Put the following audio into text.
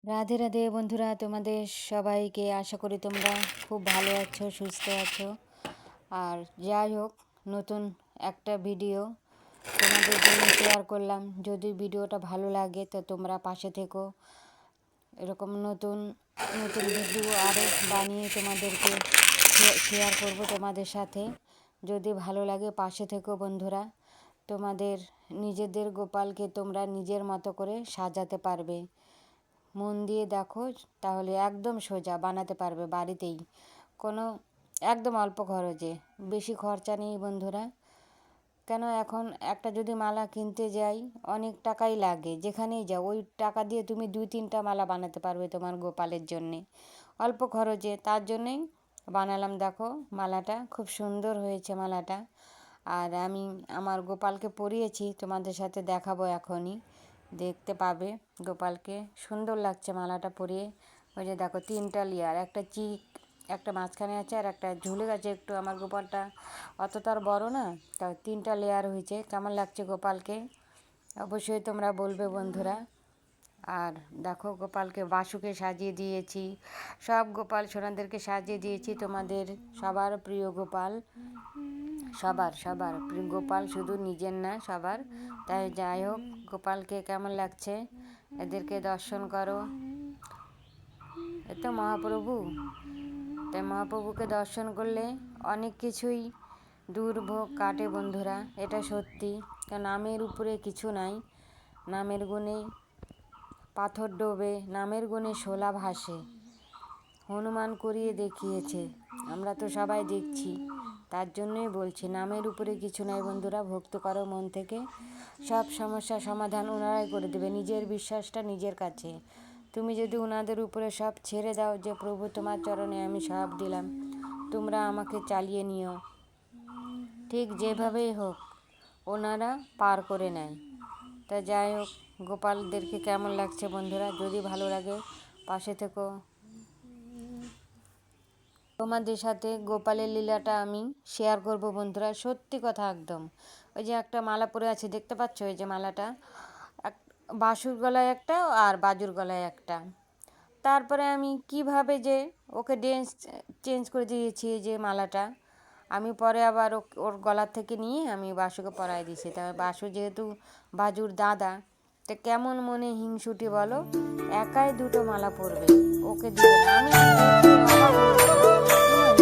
রাধে রাধে বন্ধুরা, তোমাদের সবাইকে আশা করি তোমরা খুব ভালো আছো, সুস্থ আছো। আর যাই হোক, নতুন একটা ভিডিও তোমাদের জন্য শেয়ার করলাম। যদি ভিডিওটা ভালো লাগে তো তোমরা পাশে থেকো। এরকম নতুন নতুন ভিডিও আরও বানিয়ে তোমাদেরকে শেয়ার করব তোমাদের সাথে। যদি ভালো লাগে পাশে থেকো বন্ধুরা। তোমাদের নিজেদের গোপালকে তোমরা নিজের মতো করে সাজাতে পারবে। মন দিয়ে দেখো, তাহলে একদম সোজা বানাতে পারবে বাড়িতেই, কোনো একদম অল্প খরচে, বেশি খরচা নেই বন্ধুরা। কেন এখন একটা যদি মালা কিনতে যাই অনেক টাকাই লাগে, যেখানেই যাও ওই টাকা দিয়ে তুমি 2-3টা মালা বানাতে পারবে তোমার গোপালের জন্যে, অল্প খরচে। তার জন্যেই বানালাম। দেখো মালাটা খুব সুন্দর হয়েছে মালাটা। আর আমি আমার গোপালকে পরিয়েছি, তোমাদের সাথে দেখাবো এখনই, দেখতে পাবে গোপালকে। সুন্দর লাগছে মালাটা পরিয়ে। ওই যে দেখো 3টা লেয়ার, একটা চিক, একটা মাঝখানে আছে আর একটা ঝুলে গেছে একটু। আমার গোপালটা অত তার বড় না, তা 3টা লেয়ার হয়েছে। কেমন লাগছে গোপালকে অবশ্যই তোমরা বলবে বন্ধুরা। আর দেখো গোপালকে বাসুকে সাজিয়ে দিয়েছি, সব গোপাল সোনাদেরকে সাজিয়ে দিয়েছি, তোমাদের সবার প্রিয় গোপাল, সবার সবার প্রিয় গোপাল, শুধু নিজের না সবার। তাই যাই হোক, গোপালকে কেমন লাগছে এদেরকে দর্শন করো। এ তো মহাপ্রভু, তাই মহাপ্রভুকে দর্শন করলে অনেক কিছুই দুর্ভোগ কাটে বন্ধুরা, এটা সত্যি। কারণ নামের উপরে কিছু নাই, নামের গুণে পাথর ডোবে, নামের গুণে শোলা ভাসে, হনুমান করিয়ে দেখিয়েছে, আমরা তো সবাই দেখছি। তার জন্যই বলছি, নামের উপরে কিছু নাই বন্ধুরা। ভক্ত করো মন থেকে, সব সমস্যা সমাধান ওনারাই করে দেবে। নিজের বিশ্বাসটা নিজের কাছে। তুমি যদি ওনাদের উপরে সব ছেড়ে দাও, যে প্রভু তোমার চরণে আমি সব দিলাম, তোমরা আমাকে চালিয়ে নিও, ঠিক যেভাবেই হোক ওনারা পার করে নেয়। তা যাই হোক, গোপালদেরকে কেমন লাগছে বন্ধুরা, যদি ভালো লাগে পাশে থেকো। তোমাদের সাথে গোপালের লীলাটা আমি শেয়ার করব বন্ধুরা, সত্যি কথা একদম। ওই যে একটা মালা পরে আছে দেখতে পাচ্ছ, ওই যে মালাটা, এক বাসুর গলায় একটা আর বাজুর গলায় একটা। তারপরে আমি কিভাবে যে ওকে চেঞ্জ করে দিয়েছি, এই যে মালাটা আমি পরে আবার ওর গলার থেকে নিয়ে আমি বাসুকে পরাই দিয়েছি। তা বাসু যেহেতু বাজুর দাদা, তো কেমন মনে হিংসুটি বলো, একাই 2টো মালা পরবে, ওকে দিবে না। আমি দেখে অবাক হয়েছি,